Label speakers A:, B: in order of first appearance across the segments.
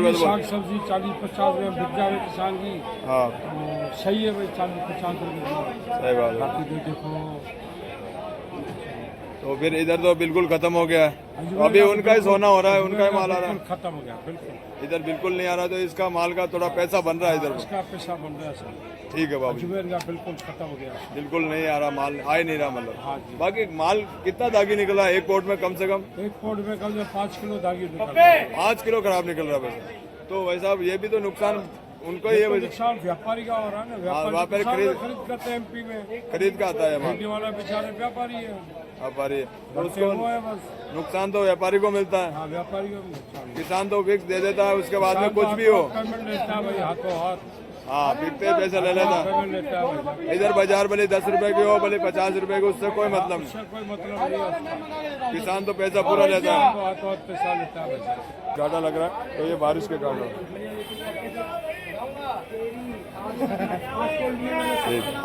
A: रुपये
B: साग सब्जी 40-50 रुपये बिक जाए किसान की।
A: हाँ
B: तो सही है भाई, 40-50 रुपये।
A: सही बात है।
B: बाकी तो देखो
A: तो फिर इधर तो बिल्कुल खत्म हो गया है, अभी उनका ही सोना हो रहा है, उनका ही माल आ रहा है।
B: खत्म हो गया बिल्कुल,
A: इधर बिल्कुल नहीं आ रहा, तो इसका माल का थोड़ा पैसा बन रहा है इधर।
B: इसका पैसा बन रहा है सर।
A: ठीक है बाबू,
B: अजमेर का बिल्कुल खत्म हो गया।
A: बिल्कुल नहीं आ रहा माल, आ ही नहीं रहा
B: हाँ
A: मतलब।
B: जी।
A: बाकी माल कितना दागी निकला है एक पोर्ट में? कम से कम
B: एक पोर्ट में कम से 5 किलो दागी निकल रहा है।
A: 5 किलो खराब निकल रहा है वैसे। तो भाई साहब ये भी तो नुकसान उनको ही है वैसे।
B: नुकसान व्यापारी का हो रहा है ना,
A: व्यापारी
B: खरीद करते हैं एमपी में,
A: खरीद का आता है माल,
B: खरीदने वाला बेचारे व्यापारी है,
A: व्यापारी
B: उसको
A: उसको
B: है बस।
A: नुकसान तो व्यापारी को मिलता है,
B: हाँ व्यापारी का भी नुकसान है।
A: किसान तो फिक्स दे देता है, उसके बाद में कुछ भी हो।
B: पेमेंट लेता है भाई हाथों हाथ,
A: हाँ बिकते पैसे ले लेता है।
B: पेमेंट लेता है भाई।
A: इधर बाजार भले 10 रुपए की हो, भले 50 रुपए की, उससे कोई मतलब नहीं।
B: उससे कोई मतलब नहीं है उसका।
A: किसान तो पैसा पूरा लेता है।
B: हाथों हाथ पैसा लेता है भाई।
A: घाटा लग रहा है तो ये बारिश के कारण।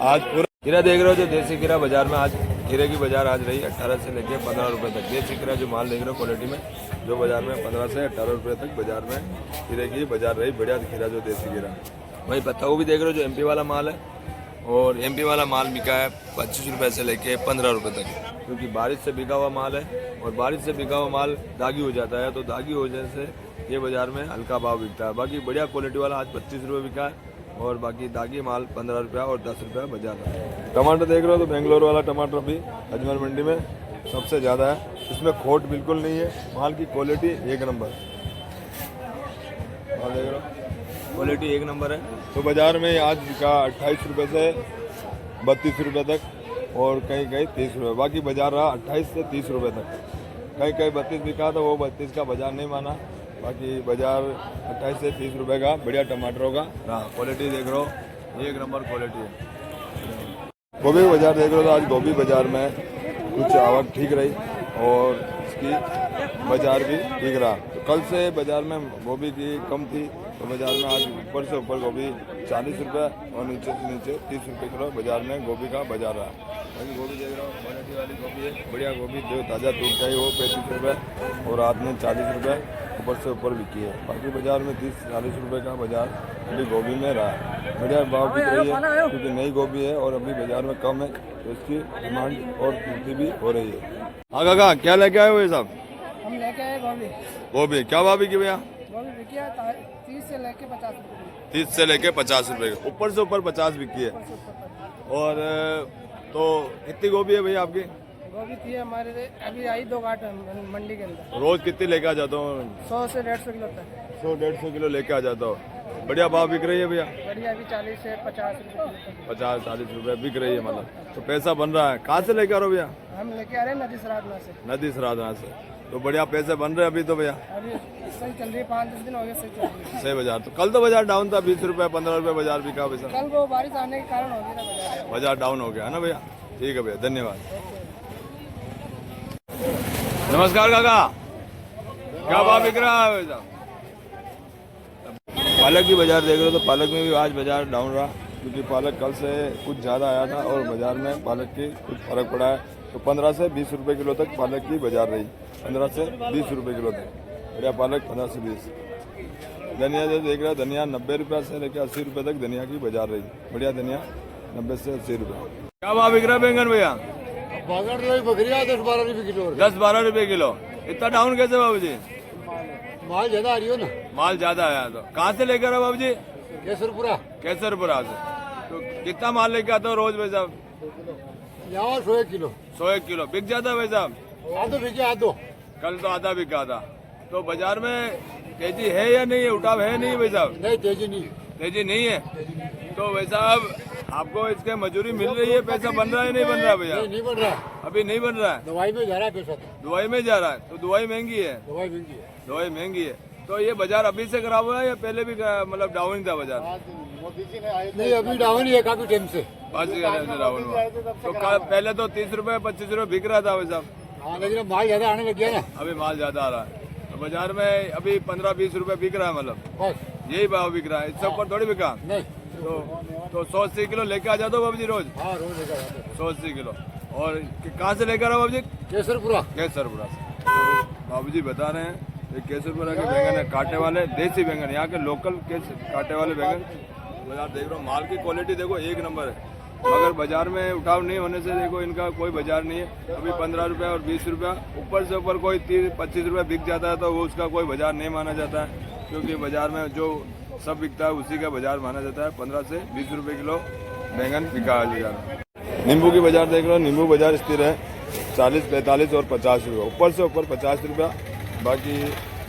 A: आज पूरा खीरा देख रहे हो, जो देसी खीरा बाजार में आज खीरे की बाजार आज रही 18 से लेके 15 रुपए तक। देसी खीरा जो माल देख रहे हो क्वालिटी में, जो बाजार में 15 से 18 रुपए तक बाजार में खीरे की बाजार रही। बढ़िया खीरा जो देसी खीरा। वही पत्ता भी देख रहे हो, जो एमपी वाला माल है, और एमपी वाला माल बिका है 25 रुपए से लेके 15 रुपए तक, क्योंकि बारिश से बिका हुआ माल है, और बारिश से बिका हुआ माल दागी हो जाता है, तो दागी हो जाने से ये बाजार में हल्का भाव बिकता है। बाकी बढ़िया क्वालिटी वाला आज 25 रुपये बिका है, और बाकी दागी माल 15 रुपया और 10 रुपया बाजार है। टमाटर देख रहे हो, तो बेंगलोर वाला टमाटर भी अजमेर मंडी में सबसे ज़्यादा है, इसमें खोट बिल्कुल नहीं है, माल की क्वालिटी एक नंबर। और देख रहे हो क्वालिटी एक नंबर है। तो बाजार में आज बिका 28 रुपये से 32 रुपये तक, और कहीं कहीं 30 रुपये। बाकी बाजार रहा 28 से 30 रुपये तक। कहीं कहीं 32 बिका, तो वो 32 का बाजार नहीं माना। बाकी बाजार 28 से 30 रुपये का बढ़िया टमाटरों का रहा। क्वालिटी देख रहे हो एक नंबर क्वालिटी है। गोभी का बाजार देख रहे हो, तो आज गोभी बाजार में कुछ आवक ठीक रही, और इसकी बाजार भी ठीक रहा। तो कल से बाजार में गोभी की कम थी, तो बाजार में आज ऊपर से ऊपर गोभी 40 रुपये और नीचे से नीचे 30 रुपये किलो बाजार में गोभी का बाजार रहा। बाकी गोभी देख रहा हूँ क्वालिटी वाली गोभी है, बढ़िया गोभी जो ताज़ा टूट गई वो 35 रुपये, और रात में 40 रुपये ऊपर से ऊपर बिकी है। बाकी बाजार में 30-40 रुपये का बाजार अभी गोभी में रहा है। बढ़िया भाव बिक रही है, क्योंकि नई गोभी है और अभी बाजार में कम है, तो इसकी डिमांड और पूर्ति भी हो रही है। हाँ काका, क्या लेके आए हुए साहब?
C: हम लेके आए गोभी।
A: गोभी क्या भाव बिकी भैया?
C: गोभी बिकी है 30 से लेके 50 रुपये।
A: 30 से लेके 50 रुपये, ऊपर से ऊपर 50 बिकी है। और तो कितनी गोभी है भैया आपकी?
C: गोभी थी हमारे अभी आई 2 गांठ मंडी के अंदर।
A: रोज कितनी लेके आ जाता हूँ?
C: 100 से 150 किलो तक।
A: 100-150 किलो लेके आ जाता हूँ। बढ़िया भाव बिक रही है भैया?
C: बढ़िया अभी 40 से 50 रुपये किलो तक।
A: 50-40 रुपये बिक रही है मतलब, तो पैसा बन रहा है। कहाँ से लेके आ रहे हो भैया?
C: हम लेके आ रहे हैं नदी सराधना से।
A: नदी सराधना से, तो बढ़िया पैसे बन रहे हैं अभी तो भैया?
C: अभी सही चल रही है, 5-10 दिन हो गए सही चल रही है।
A: सही बाजार। तो कल तो बाजार डाउन था, 20 रुपये 15 रुपये बाजार बिका पैसा।
C: कल वो बारिश आने के कारण हो गया ना
A: बाजार डाउन हो गया है ना भैया? ठीक है भैया, धन्यवाद। नमस्कार काका, क्या भाव बिक रहा है भैया? पालक की बाजार देख रहे हो, तो पालक में भी आज बाजार डाउन रहा, क्योंकि पालक कल से कुछ ज़्यादा आया था, और बाजार में पालक की कुछ फर्क पड़ा है। तो 15 से 20 रुपये किलो तक पालक की बाजार रही, 15 से 20 रुपये किलो तक बढ़िया पालक 15 से 20। धनिया जो देख रहे हो, धनिया 90 रुपये से लेकर 80 रुपये तक धनिया की बाजार रही। बढ़िया धनिया 90 से 80 रुपये। क्या भाव बिक रहा है बैंगन भैया?
D: बकरिया 10-12 रुपये किलो।
A: 10-12 रुपये किलो। इतना डाउन कैसे बाबू जी?
D: माल ज्यादा आ रही हो ना।
A: माल ज्यादा आया तो कहाँ से लेकर आओ बाबू जी?
D: केसरपुरा।
A: केसरपुरा से। तो कितना माल लेके आते हो रोज भाई साहब?
D: यहाँ 101 किलो।
A: 101 किलो बिक जाता है भाई साहब?
D: आधो बिके आधो।
A: कल तो आधा बिका था। तो बाजार में तेजी है या नहीं है? उठाव है नहीं भाई साहब?
D: नहीं तेजी नहीं।
A: तेजी नहीं है। तो भाई साहब आपको इसके मजूरी मिल रही है, पैसा बन रहा है नहीं बन रहा है भैया?
D: नहीं बन रहा।
A: अभी नहीं बन रहा है।
D: दवाई में जा रहा है पैसा तो।
A: दवाई में जा रहा है, तो दवाई महंगी है।
D: दवाई महंगी है।
A: दवाई महंगी है। तो ये बाजार अभी से खराब हुआ है या पहले भी मतलब डाउन ही था बाजार?
D: नहीं अभी डाउन ही है काफी टाइम से।
A: डाउन हुआ। तो पहले तो 30 रुपये 25 रुपये बिक रहा था भाई साहब।
D: हाँ लेकिन अब माल ज्यादा आने लग गया ना।
A: अभी माल ज्यादा आ रहा है, तो बाजार में अभी 15-20 रुपये बिक रहा है, मतलब
D: बस
A: यही भाव बिक रहा है, इससे ऊपर थोड़ी बिका।
D: नहीं।
A: तो 180 किलो लेके आ जाते हो बाबू जी रोज?
D: हाँ रोज लेकर आते हैं।
A: 180 किलो। और कहाँ से लेकर आओ बाबू जी?
D: केसरपुरा।
A: केसरपुरा से। तो बाबू जी बता रहे हैं ये केसरपुरा के बैंगन है, कांटे वाले देसी बैंगन, यहाँ के लोकल कांटे वाले बैंगन। बाजार देख रहा हूँ, माल की क्वालिटी देखो एक नंबर है, मगर बाजार में उठाव नहीं होने से देखो इनका कोई बाजार नहीं है। अभी 15 रुपये और 20 रुपया, ऊपर से ऊपर कोई 30-25 रुपये बिक जाता है तो वो उसका कोई बाजार नहीं माना जाता है, क्योंकि बाजार में जो सब बिकता है उसी का बाजार माना जाता है। 15 से 20 रुपये किलो बैंगन बिका है बाजार में। नींबू की बाजार देख रहे हो, नींबू बाजार स्थिर है 40, 45 और 50 रुपये, ऊपर से ऊपर 50 रुपया, बाकी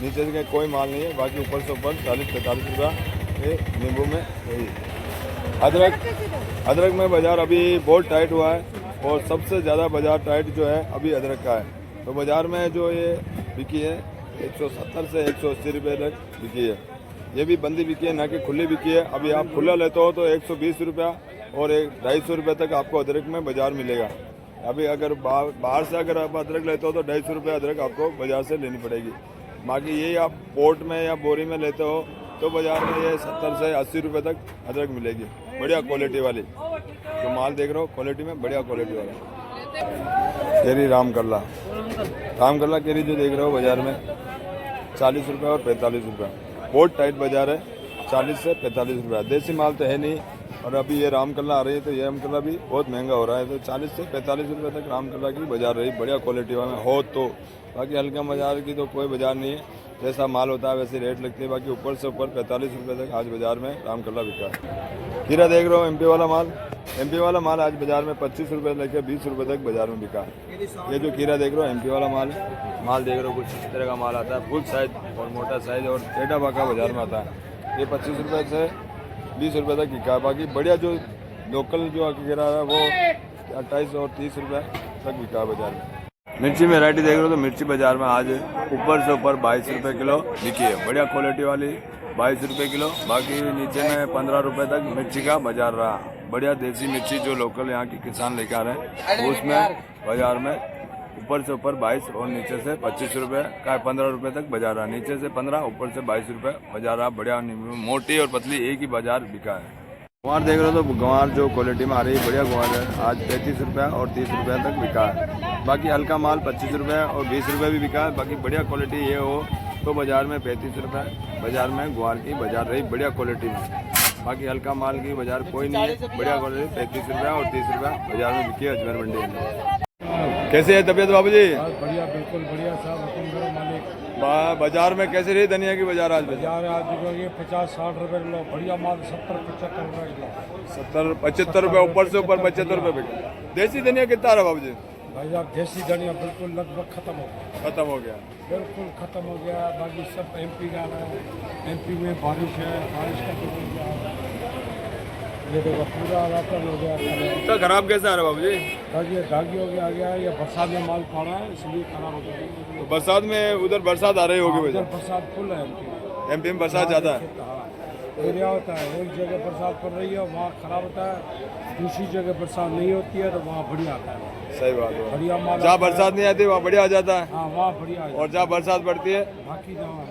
A: नीचे से कोई माल नहीं है, बाकी ऊपर से ऊपर 40-45 रुपया ये नींबू में यही। अदरक में बाजार अभी बहुत टाइट हुआ है और सबसे ज़्यादा बाजार टाइट जो है अभी अदरक का है। तो बाजार में जो ये बिकी है 170 से 180 रुपये तक बिकी है, ये भी बंदी बिकी है ना कि खुली बिकी है। अभी आप खुला लेते हो तो 120 रुपया और 250 रुपये तक आपको अदरक में बाजार मिलेगा। अभी अगर बाहर से अगर आप अदरक लेते हो तो 250 रुपये अदरक आपको बाजार से लेनी पड़ेगी। बाकी ये आप पोर्ट में या बोरी में लेते हो तो बाजार में ये 70 से 80 रुपये तक अदरक मिलेगी, बढ़िया क्वालिटी वाली। जो माल देख रहे हो क्वालिटी में बढ़िया क्वालिटी वाला। केरी राम करला केरी जो देख रहे हो बाजार में 40 रुपये और 45 रुपये, बहुत टाइट बाजार है, 40 से 45 रुपये। देसी माल तो है नहीं, और अभी ये राम करला आ रही है तो ये राम करला भी बहुत महंगा हो रहा है, तो 40 से 45 रुपये तक राम करला की बाजार रही, बढ़िया क्वालिटी वाला हो तो। बाकी हल्का बाजार की तो कोई बाजार नहीं है, जैसा माल होता है वैसे रेट लगती है। बाकी ऊपर से ऊपर 45 रुपये तक आज बाजार में राम करला बिका है। खीरा देख रहे हो एमपी वाला माल आज बाजार में 25 रुपये लेकर 20 रुपये तक बाजार में बिका है। ये जो खीरा देख रहे हो एमपी वाला माल देख रहे हो, कुछ इस तरह का माल आता है, फुल साइज और मोटा साइज और टेढ़ा बाका बाजार में आता है। ये 25 रुपये से 20 रुपये तक बिका है। बाकी बढ़िया जो लोकल जो खीरा है वो 28 और 30 रुपये तक बिका है बाजार में। मिर्ची में वैरायटी देख रहे हो तो मिर्ची बाजार में आज ऊपर से ऊपर 22 रुपये किलो बिकी है, बढ़िया क्वालिटी वाली 22 रुपये किलो। बाकी नीचे में 15 रुपये तक मिर्ची का बाजार रहा, बढ़िया देसी मिर्ची जो लोकल यहाँ की किसान लेकर आ रहे हैं उसमें बाजार में ऊपर से ऊपर 22 और नीचे से 25 रुपये का 15 रुपये तक बाजार रहा, नीचे से 15 ऊपर से 22 रुपये बाजार रहा। बढ़िया मोटी और पतली एक ही बाजार बिका है। गंवार देख रहे हो तो गंवार जो क्वालिटी में आ रही है बढ़िया गंवार है, आज 35 रुपये और 30 रुपये तक बिका है। बाकी हल्का माल 25 रुपये और 20 रुपये भी बिका है। बाकी बढ़िया क्वालिटी ये हो तो बाजार में 35 रुपये बाजार में ग्वार की बाजार रही, बढ़िया क्वालिटी में। बाकी हल्का माल की बाजार कोई नहीं है, बढ़िया क्वालिटी 35 रुपये और 30 रुपये बाजार में बिकी है अजमेर मंडी में। कैसे है तबीयत बाबू जी?
B: बढ़िया, बिल्कुल बढ़िया साहब, हुकुम करो मालिक।
A: बाजार में कैसे रही धनिया की बाजार आज?
B: बाजार आज देखोगे 50-60 रुपये किलो, बढ़िया माल 70-75 रुपये किलो।
A: 70-75 रुपये, ऊपर से ऊपर 75 रुपये बिका। देसी धनिया कितना रहा बाबू जी?
B: भाई साहब देसी धनिया बिल्कुल लगभग खत्म हो गया, बिल्कुल खत्म हो गया। बाकी सब एमपी का है, एमपी में बारिश है, बारिश का बिल्कुल ये देखो पूरा रातन हो गया।
A: इतना खराब कैसे आ रहा बाबू जी?
B: दागी हो गया, ये बरसात में माल पड़ा है इसलिए खराब हो गया।
A: तो बरसात में उधर बरसात आ रही होगी वजह?
B: बरसात फुल है
A: एमपी में बरसात ज़्यादा है।
B: एरिया होता है, एक जगह बरसात पड़ रही है वहाँ खराब होता है, दूसरी जगह बरसात नहीं होती है तो वहाँ बढ़िया आता है।
A: सही बात है,
B: बढ़िया माल
A: जहाँ बरसात नहीं आती वहाँ बढ़िया आ जाता है।
B: हाँ वहाँ बढ़िया है,
A: और जहाँ बरसात पड़ती है
B: बाकी जहाँ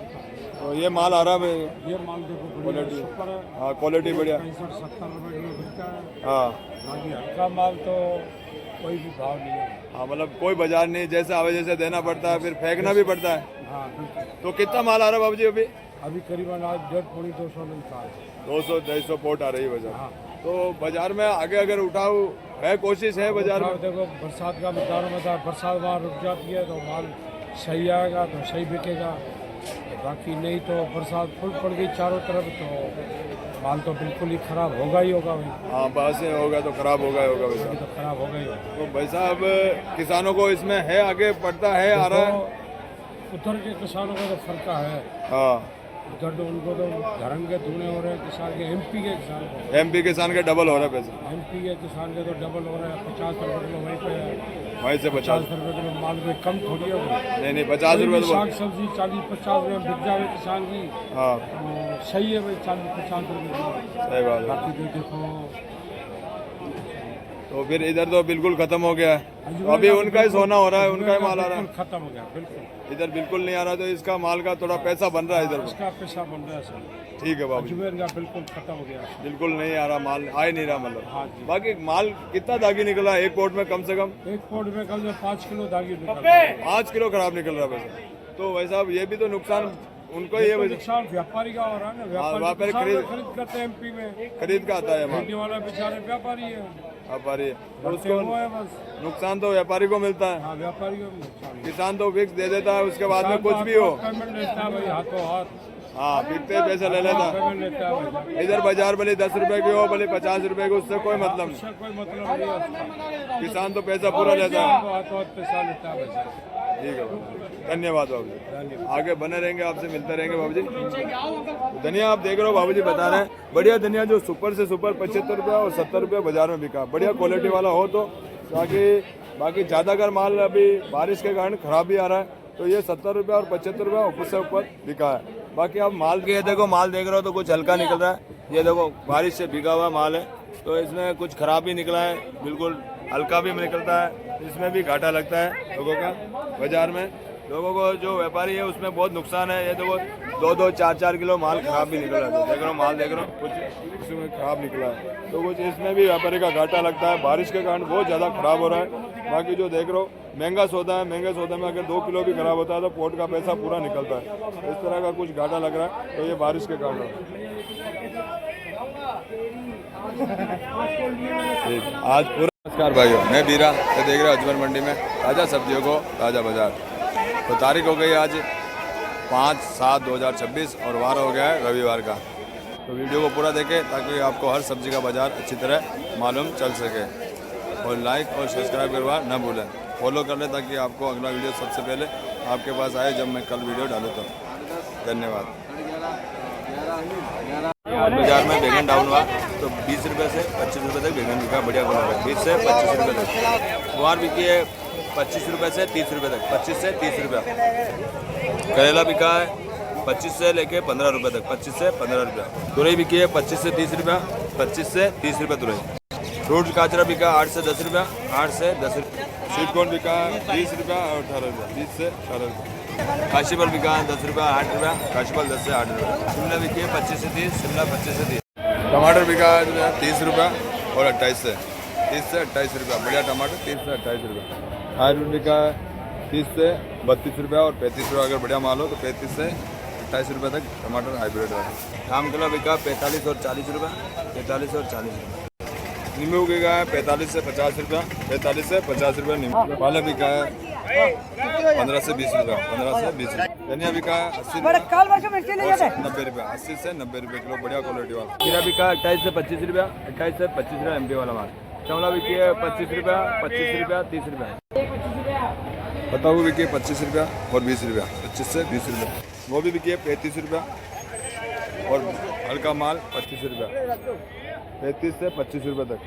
A: तो ये माल आ रहा है।
B: ये माल देखो क्वालिटी सुपर है।
A: हाँ क्वालिटी बढ़िया।
B: 65-70 रुपये किलो बिकता है।
A: हाँ
B: बाकी हल्का माल तो कोई भी भाव नहीं है।
A: हाँ मतलब कोई बाजार नहीं, जैसे आवे जैसे देना पड़ता है, फिर फेंकना भी पड़ता है।
B: हाँ बिल्कुल।
A: तो कितना माल आ रहा है बाबू जी अभी?
B: अभी करीबन आज 150-200 मिलता है।
A: 200-250 पोट आ रही है बाजार।
B: हाँ
A: तो बाजार में आगे अगर उठाओ है, कोशिश है बाजार में।
B: देखो बरसात का मिजाज में था, बरसात वहाँ रुक जाती है तो माल सही आएगा तो सही बिकेगा, बाकी नहीं तो बरसात फुल पड़ गई चारों तरफ तो माल तो बिल्कुल ही खराब होगा ही होगा भाई।
A: हाँ बात से होगा तो खराब होगा ही होगा
B: अभी
A: वैसा।
B: तो खराब होगा ही होगा।
A: तो भाई साहब किसानों को इसमें है आगे पड़ता है आ रहा है।
B: उधर के किसानों का तो फर्क है,
A: हाँ
B: उधर तो उनको तो धर्म के दूने हो रहे हैं किसान के, एमपी के किसान को,
A: एमपी किसान के डबल हो रहा है पैसा।
B: एमपी के किसान के तो डबल हो रहा है। 50 रुपये किलो वहीं पे है,
A: वहीं से 50
B: रुपये किलो माल में कम थोड़ी है।
A: नहीं 50 रुपये तो
B: साग सब्जी 40-50 रुपये बिक जाए किसान की,
A: हाँ
B: तो सही है भाई 40-50 रुपये किलो।
A: सही बात है।
B: बाकी तो देखो
A: तो फिर इधर तो बिल्कुल खत्म हो गया है, तो अभी उनका ही सोना हो रहा है, उनका ही माल आ रहा है।
B: खत्म हो गया बिल्कुल,
A: इधर बिल्कुल नहीं आ रहा, तो इसका माल का थोड़ा पैसा बन रहा है इधर।
B: इसका पैसा बन रहा है सर।
A: ठीक है बाबू,
B: अजमेर का बिल्कुल खत्म हो गया,
A: बिल्कुल नहीं आ रहा माल, आ ही नहीं रहा
B: हाँ
A: मतलब।
B: जी।
A: बाकी माल कितना दागी निकला है एक पोर्ट में? कम से कम
B: एक पोर्ट में कम से 5 किलो दागी निकल रहा है।
A: 5 किलो खराब निकल रहा है वैसे। तो भाई साहब ये भी तो नुकसान उनको ही है भाई साहब।
B: नुकसान व्यापारी का हो रहा है ना, व्यापारी
A: व्यापारी
B: किसान
A: खरीद-
B: खरीद करते हैं एमपी में,
A: खरीद का आता है माल
B: मंडी वाला बेचारे व्यापारी है,
A: व्यापारी, तो
B: उसको
A: उसको
B: है बस।
A: नुकसान तो व्यापारी को मिलता है,
B: हाँ व्यापारी का भी नुकसान है।
A: किसान तो फिक्स दे देता है, उसके बाद में
B: किसान तो
A: कुछ भी हो,
B: आपका पेमेंट लेता है भाई, हाथों हाथ
A: हाँ बिकते पैसे ले लेता है।
B: पेमेंट लेता है भाई,
A: इधर बाजार भले 10 रुपए की हो भले 50 रुपए की, उससे कोई मतलब नहीं,
B: उससे कोई मतलब नहीं है उसका।
A: किसान तो पैसा पूरा लेता है।
B: तो हाथों हाथ पैसा लेता है भाई।
A: ठीक है बाबू, धन्यवाद बाबू जी, आगे बने रहेंगे, आपसे मिलते रहेंगे बाबू जी। धनिया आप देख रहे हो बाबू जी बता रहे हैं, बढ़िया धनिया जो सुपर से सुपर 75 रुपया और 70 रुपया बाजार में बिका, बढ़िया क्वालिटी वाला हो तो। बाकी ज़्यादा अगर माल अभी बारिश के कारण खराब भी आ रहा है तो ये 70 रुपया और 75 रुपया ऊपर से ऊपर बिका है। बाकी आप माल के देखो, माल देख रहे हो तो कुछ हल्का निकल रहा है, ये देखो बारिश से भीगा हुआ माल है, तो इसमें कुछ खराब भी निकला है, बिल्कुल हल्का भी निकलता है, इसमें भी घाटा लगता है लोगों का बाजार में। लोगों को जो व्यापारी है उसमें बहुत नुकसान है, ये देखो 2-2, 4-4 किलो माल खराब भी निकल रहा है, देख रहे हो माल देख रहे हो कुछ इसमें खराब निकला है, तो कुछ इसमें भी व्यापारी का घाटा लगता है, बारिश के कारण बहुत ज़्यादा खराब हो रहा है। बाकी जो देख रहे हो महंगा सौदा है, महंगे सौदे में अगर 2 किलो भी खराब होता है तो पोर्ट का पैसा पूरा निकलता है, इस तरह का कुछ घाटा लग रहा है, तो ये बारिश के कारण ठीक। आज पूरा नमस्कार भाइयों, मैं बीरा, ये देख रहे हो अजमेर मंडी में ताज़ा सब्जियों को ताज़ा बाजार। तो तारीख हो गई आज 5/7/2026 और वार हो गया है रविवार का। तो वीडियो को पूरा देखें ताकि आपको हर सब्जी का बाजार अच्छी तरह मालूम चल सके, और लाइक और सब्सक्राइब करवा न भूलें, फॉलो कर लें ताकि आपको अगला वीडियो सबसे पहले आपके पास आए जब मैं कल वीडियो डालूँ तो। धन्यवाद। आज बाजार में बैगन डाउन हुआ तो 20 रुपये से 25 रुपये तक बैगन बिका, बढ़िया क्वालिटी है, 20 से 25 रुपये तक। गुआर बिकी है 25 रुपये से 30 रुपये तक, 25 से 30 रुपया। करेला बिका है 25 से लेके 15 रुपये तक, 25 से 15 रुपया। तुरई बिकी है 25 से 30 रुपया, 25 से 30 रुपये तुरई। फ्रूट काचरा बिका 8 से 10 रुपया, 8 से 10 रुपया। स्वीट कॉर्न बिका 20 रुपया और 18 रुपया, 20 से 18 रुपया। काशीफल बिका 10 रुपया 8 रुपया, काशीफल 10 से 8 रुपया। शिमला बिकी है 25 से 30, शिमला 25 से 30। टमाटर बिका 30 रुपया और 28 से 28 रुपया, बढ़िया टमाटर 30 से 28 रुपया। हाइब्रिड बिका 30 से 32 रुपया और 35 रुपया, अगर बढ़िया माल हो तो 35 से 28 रुपये तक टमाटर हाइब्रिड है। आम किलो बिका 45 और 40 रुपया, 45 और 40 रुपया। नींबू बिका है 45 से 50 रुपया, 45 से 50 रुपया नींबू। पालक बिका है 15 से 20 रुपया, 15 से 20 रुपया। धनिया बिका है 80 रुपया, 90 रुपया, 80 से 90 रुपये किलो, बढ़िया क्वालिटी वाला। खीरा बिका 28 से 25 रुपया, 28 से 25 रुपया एमपी वाला माल। चमड़ा बिकी है 25 रुपया, 25 रुपया, 30 रुपया। पत्तागोभी बिकी है 25 रुपया और 20 रुपया, 25 से 20 रुपया। गोभी बिकी है 35 रुपया और हल्का माल 25 रुपया, 35 से 25 रुपये तक।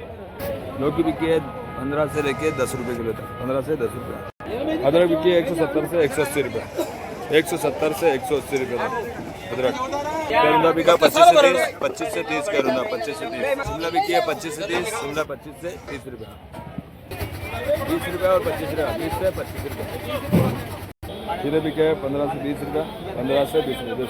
A: लौकी बिकी है 15 से लेके 10 रुपये किलो तक, 15 से 10 रुपया। अदरक बिकी है 170 से 180 रुपये, 170 से 180 रुपये तक अदरक। करुंदा बिका 25 से 30, 25 से 30 करुंदा, 25 से 30। शिमला बिकी है 25 से 30, शिमला 25 से 30 रुपया, 20 रुपया और 25 रुपया, 20 से 25 रुपया। खीरे बिके 15 से 20 रुपया, 15 से 20 रुपये।